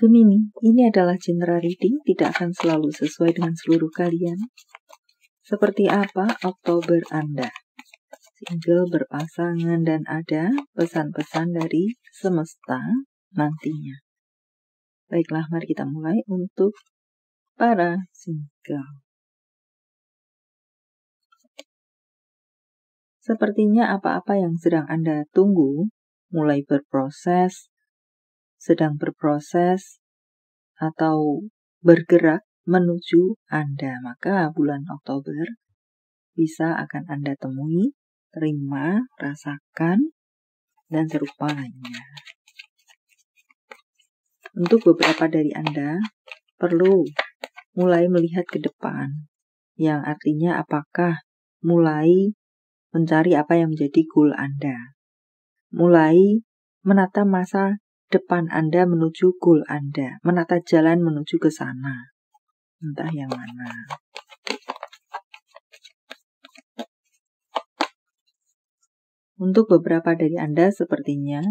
Gemini, ini adalah general reading, tidak akan selalu sesuai dengan seluruh kalian. Seperti apa Oktober Anda? Single, berpasangan, dan ada pesan-pesan dari semesta nantinya. Baiklah, mari kita mulai untuk para single. Sepertinya apa-apa yang sedang Anda tunggu, mulai berproses, sedang berproses, atau bergerak menuju Anda, maka bulan Oktober bisa akan Anda temui, terima, rasakan, dan serupa lainnya. Untuk beberapa dari Anda, perlu mulai melihat ke depan, yang artinya apakah mulai mencari apa yang menjadi goal Anda. Mulai menata masa depan Anda menuju goal Anda, menata jalan menuju ke sana. Entah yang mana. Untuk beberapa dari Anda sepertinya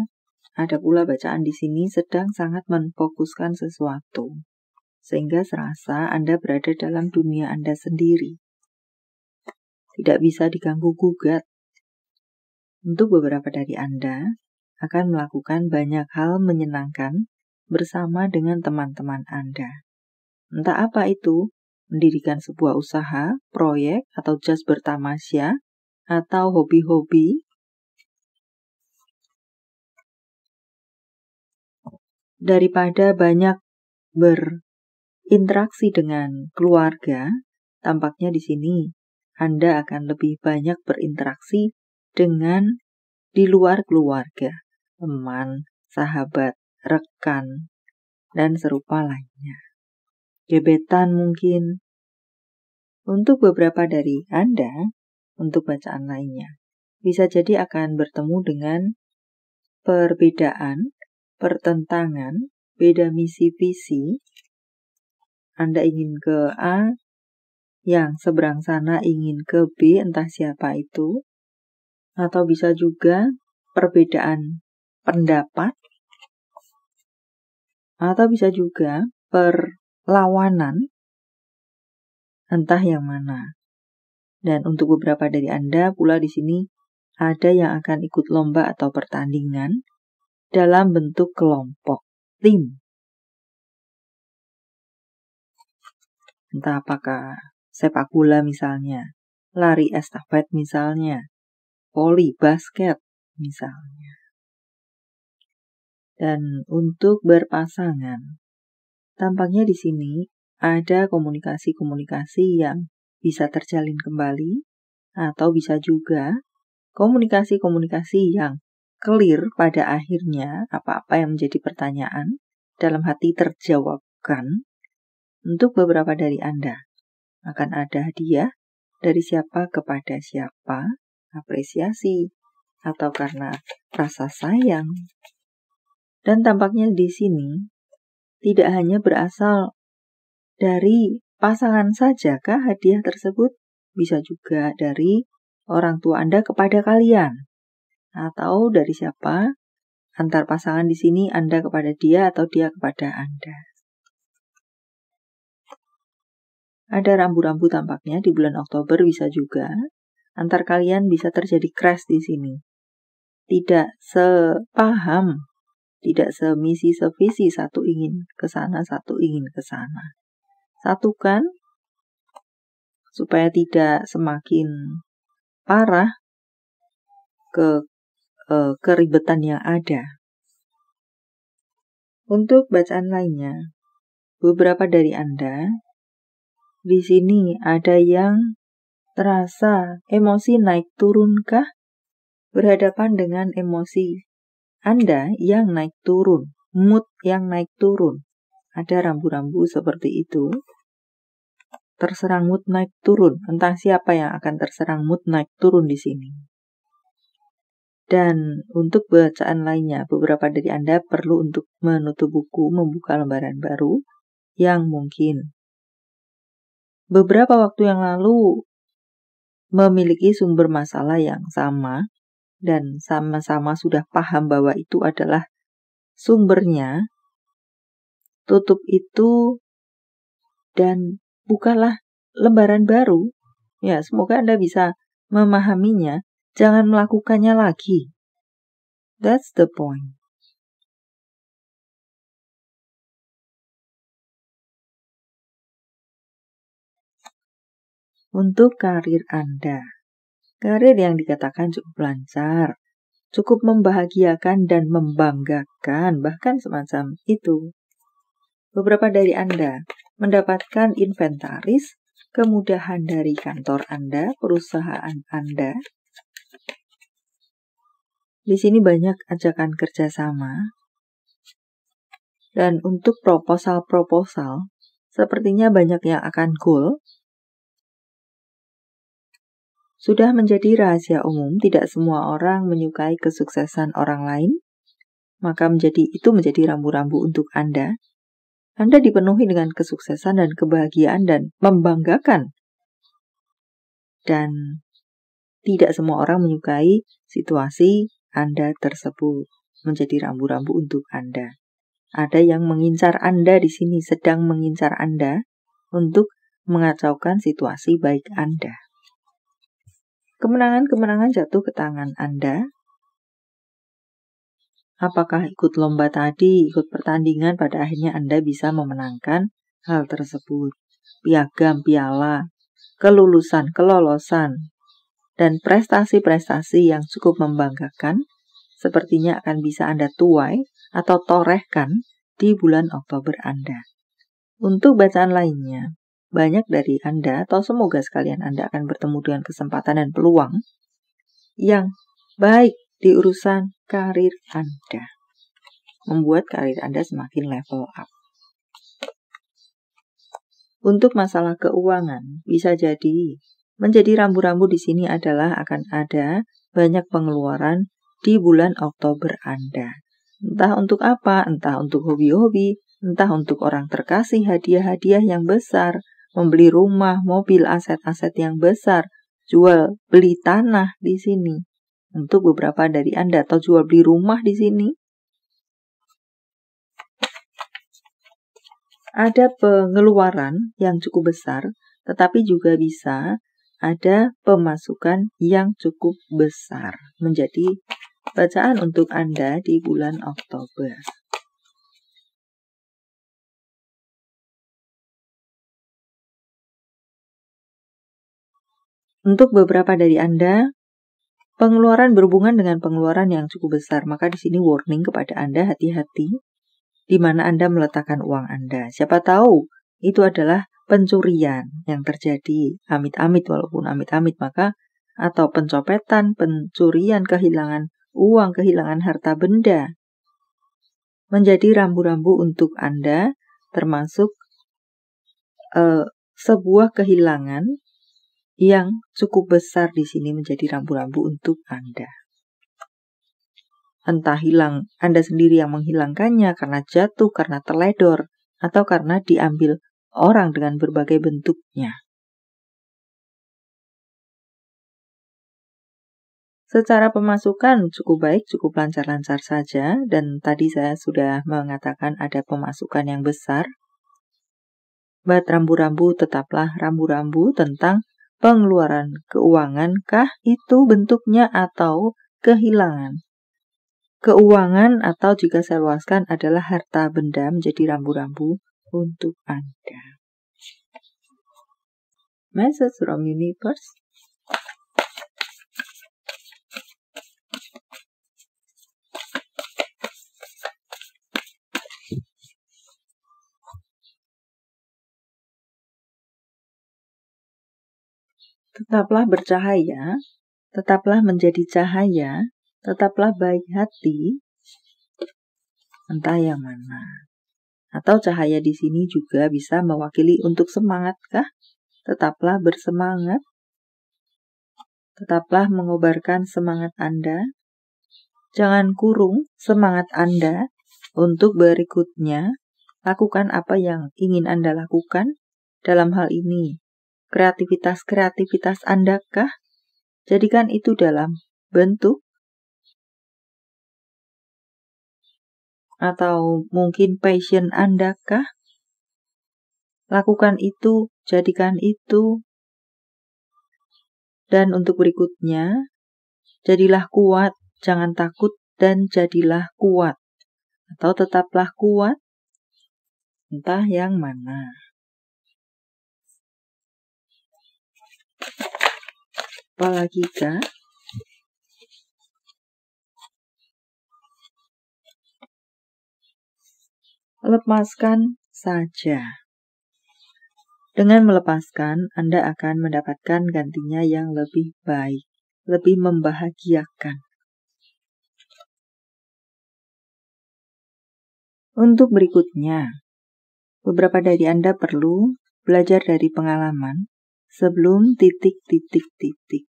ada pula bacaan di sini sedang sangat memfokuskan sesuatu, sehingga serasa Anda berada dalam dunia Anda sendiri. Tidak bisa diganggu-gugat. Untuk beberapa dari Anda akan melakukan banyak hal menyenangkan bersama dengan teman-teman Anda. Entah apa itu, mendirikan sebuah usaha, proyek, atau just bertamasya, atau hobi-hobi. Daripada banyak berinteraksi dengan keluarga, tampaknya di sini Anda akan lebih banyak berinteraksi dengan di luar keluarga, teman, sahabat, rekan, dan serupa lainnya. Gebetan mungkin. Untuk beberapa dari Anda, untuk bacaan lainnya, bisa jadi akan bertemu dengan perbedaan, pertentangan, beda misi visi. Anda ingin ke A, yang seberang sana ingin ke B, entah siapa itu. Atau bisa juga perbedaan pendapat. Atau bisa juga perlawanan, entah yang mana. Dan untuk beberapa dari Anda pula di sini ada yang akan ikut lomba atau pertandingan dalam bentuk kelompok, tim. Entah apakah sepak bola misalnya, lari estafet misalnya, voli, basket misalnya. Dan untuk berpasangan, tampaknya di sini ada komunikasi-komunikasi yang bisa terjalin kembali, atau bisa juga komunikasi-komunikasi yang clear pada akhirnya, apa-apa yang menjadi pertanyaan dalam hati terjawabkan. Untuk beberapa dari Anda, akan ada hadiah dari siapa kepada siapa, apresiasi, atau karena rasa sayang. Dan tampaknya di sini tidak hanya berasal dari pasangan saja kah hadiah tersebut, bisa juga dari orang tua Anda kepada kalian, atau dari siapa antar pasangan di sini, Anda kepada dia atau dia kepada Anda. Ada rambu-rambu tampaknya di bulan Oktober, bisa juga antar kalian bisa terjadi crash di sini. Tidak sepaham, tidak semisi sevisi, satu ingin ke sana, satu ingin ke sana. Satukan supaya tidak semakin parah keribetan yang ada. Untuk bacaan lainnya, beberapa dari Anda di sini ada yang terasa emosi naik turunkah? Berhadapan dengan emosi Anda yang naik turun, mood yang naik turun. Ada rambu-rambu seperti itu. Terserang mood naik turun, entah siapa yang akan terserang mood naik turun di sini. Dan untuk bacaan lainnya, beberapa dari Anda perlu untuk menutup buku, membuka lembaran baru yang mungkin beberapa waktu yang lalu memiliki sumber masalah yang sama dan sama-sama sudah paham bahwa itu adalah sumbernya, tutup itu dan bukalah lembaran baru. Ya, semoga Anda bisa memahaminya. Jangan melakukannya lagi. That's the point. Untuk karir Anda, karir yang dikatakan cukup lancar, cukup membahagiakan dan membanggakan, bahkan semacam itu. Beberapa dari Anda mendapatkan inventaris, kemudahan dari kantor Anda, perusahaan Anda. Di sini banyak ajakan kerjasama. Dan untuk proposal-proposal, sepertinya banyak yang akan goal. Sudah menjadi rahasia umum, tidak semua orang menyukai kesuksesan orang lain, maka itu menjadi rambu-rambu untuk Anda. Anda dipenuhi dengan kesuksesan dan kebahagiaan dan membanggakan. Dan tidak semua orang menyukai situasi Anda tersebut, menjadi rambu-rambu untuk Anda. Ada yang mengincar Anda di sini, sedang mengincar Anda untuk mengacaukan situasi baik Anda. Kemenangan-kemenangan jatuh ke tangan Anda. Apakah ikut lomba tadi, ikut pertandingan, pada akhirnya Anda bisa memenangkan hal tersebut. Piagam, piala, kelulusan, kelolosan, dan prestasi-prestasi yang cukup membanggakan, sepertinya akan bisa Anda tuai atau torehkan di bulan Oktober Anda. Untuk bacaan lainnya, banyak dari Anda atau semoga sekalian Anda akan bertemu dengan kesempatan dan peluang yang baik di urusan karir Anda. Membuat karir Anda semakin level up. Untuk masalah keuangan, bisa jadi menjadi rambu-rambu di sini adalah akan ada banyak pengeluaran di bulan Oktober Anda. Entah untuk apa, entah untuk hobi-hobi, entah untuk orang terkasih hadiah-hadiah yang besar, membeli rumah, mobil, aset-aset yang besar, jual beli tanah di sini. Untuk beberapa dari Anda, atau jual beli rumah di sini. Ada pengeluaran yang cukup besar, tetapi juga bisa ada pemasukan yang cukup besar. Menjadi bacaan untuk Anda di bulan Oktober. Untuk beberapa dari Anda, pengeluaran berhubungan dengan pengeluaran yang cukup besar, maka di sini warning kepada Anda, hati-hati di mana Anda meletakkan uang Anda. Siapa tahu itu adalah pencurian yang terjadi, amit-amit, walaupun amit-amit, maka atau pencopetan, pencurian, kehilangan uang, kehilangan harta benda. Menjadi rambu-rambu untuk Anda, termasuk sebuah kehilangan yang cukup besar di sini menjadi rambu-rambu untuk Anda. Entah hilang Anda sendiri yang menghilangkannya karena jatuh, karena teledor, atau karena diambil orang dengan berbagai bentuknya. Secara pemasukan cukup baik, cukup lancar-lancar saja, dan tadi saya sudah mengatakan ada pemasukan yang besar. Buat rambu-rambu tetaplah rambu-rambu tentang pengeluaran keuangan, kah itu bentuknya atau kehilangan. Keuangan atau jika saya luaskan adalah harta benda menjadi rambu-rambu untuk Anda. Message from Universe. Tetaplah bercahaya, tetaplah menjadi cahaya, tetaplah baik hati, entah yang mana. Atau cahaya di sini juga bisa mewakili untuk semangat kah? Tetaplah bersemangat, tetaplah mengobarkan semangat Anda. Jangan kurung semangat Anda untuk berikutnya. Lakukan apa yang ingin Anda lakukan dalam hal ini. Kreativitas Anda kah? Jadikan itu dalam bentuk Atau mungkin passion Anda kah? Lakukan itu, jadikan itu. Dan untuk berikutnya, jadilah kuat, jangan takut, dan jadilah kuat. Atau tetaplah kuat, entah yang mana. Apalagi kah? Lepaskan saja. Dengan melepaskan, Anda akan mendapatkan gantinya yang lebih baik, lebih membahagiakan. Untuk berikutnya, beberapa dari Anda perlu belajar dari pengalaman sebelum titik-titik-titik.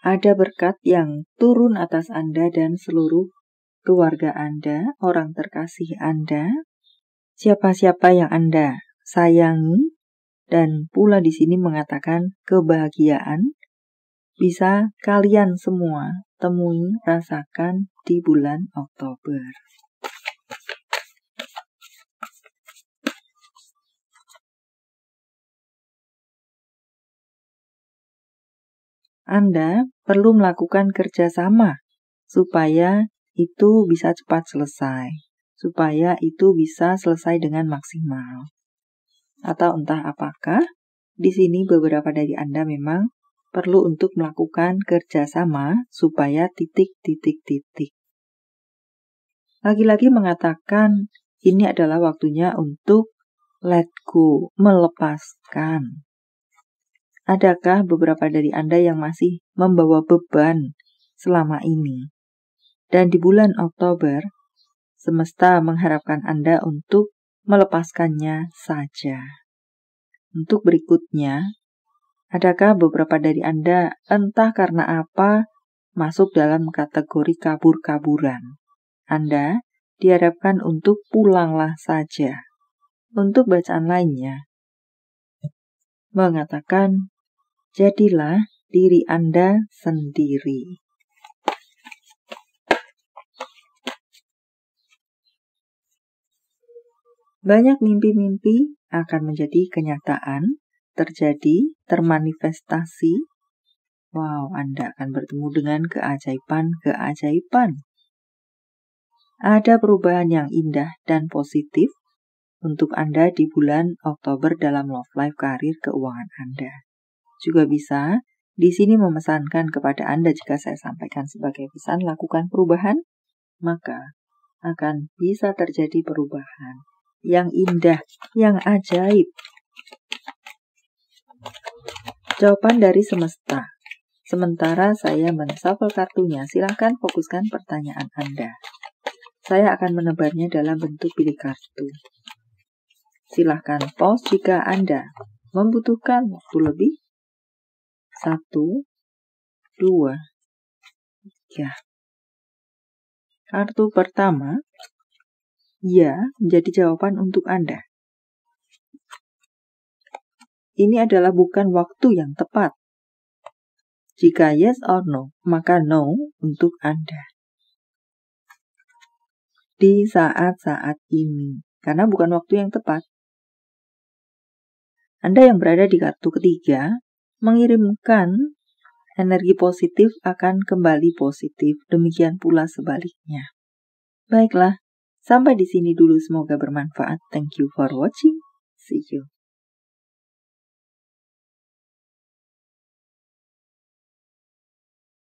Ada berkat yang turun atas Anda dan seluruh keluarga Anda, orang terkasih Anda, siapa-siapa yang Anda sayangi, dan pula di sini mengatakan kebahagiaan, bisa kalian semua temui, rasakan di bulan Oktober. Anda perlu melakukan kerjasama supaya itu bisa cepat selesai, supaya itu bisa selesai dengan maksimal. Atau entah apakah, di sini beberapa dari Anda memang perlu untuk melakukan kerjasama supaya titik-titik-titik. Lagi-lagi mengatakan ini adalah waktunya untuk let go, melepaskan. Adakah beberapa dari Anda yang masih membawa beban selama ini? Dan di bulan Oktober, semesta mengharapkan Anda untuk melepaskannya saja. Untuk berikutnya, adakah beberapa dari Anda entah karena apa masuk dalam kategori kabur-kaburan? Anda diharapkan untuk pulanglah saja. Untuk bacaan lainnya, mengatakan jadilah diri Anda sendiri. Banyak mimpi-mimpi akan menjadi kenyataan, terjadi, termanifestasi. Wow, Anda akan bertemu dengan keajaiban-keajaiban. Ada perubahan yang indah dan positif untuk Anda di bulan Oktober dalam love life, karir, keuangan Anda. Juga bisa di sini memesankan kepada Anda jika saya sampaikan sebagai pesan lakukan perubahan, maka akan bisa terjadi perubahan yang indah, yang ajaib. Jawaban dari semesta. Sementara saya men-shuffle kartunya, silakan fokuskan pertanyaan Anda. Saya akan menebarnya dalam bentuk pilih kartu. Silahkan pause jika Anda membutuhkan waktu lebih. 1, 2, 3. Kartu pertama, ya, menjadi jawaban untuk Anda. Ini adalah bukan waktu yang tepat. Jika yes or no, maka no untuk Anda. Di saat-saat ini, karena bukan waktu yang tepat. Anda yang berada di kartu ketiga, mengirimkan energi positif akan kembali positif, demikian pula sebaliknya. Baiklah, sampai di sini dulu, semoga bermanfaat. Thank you for watching. See you.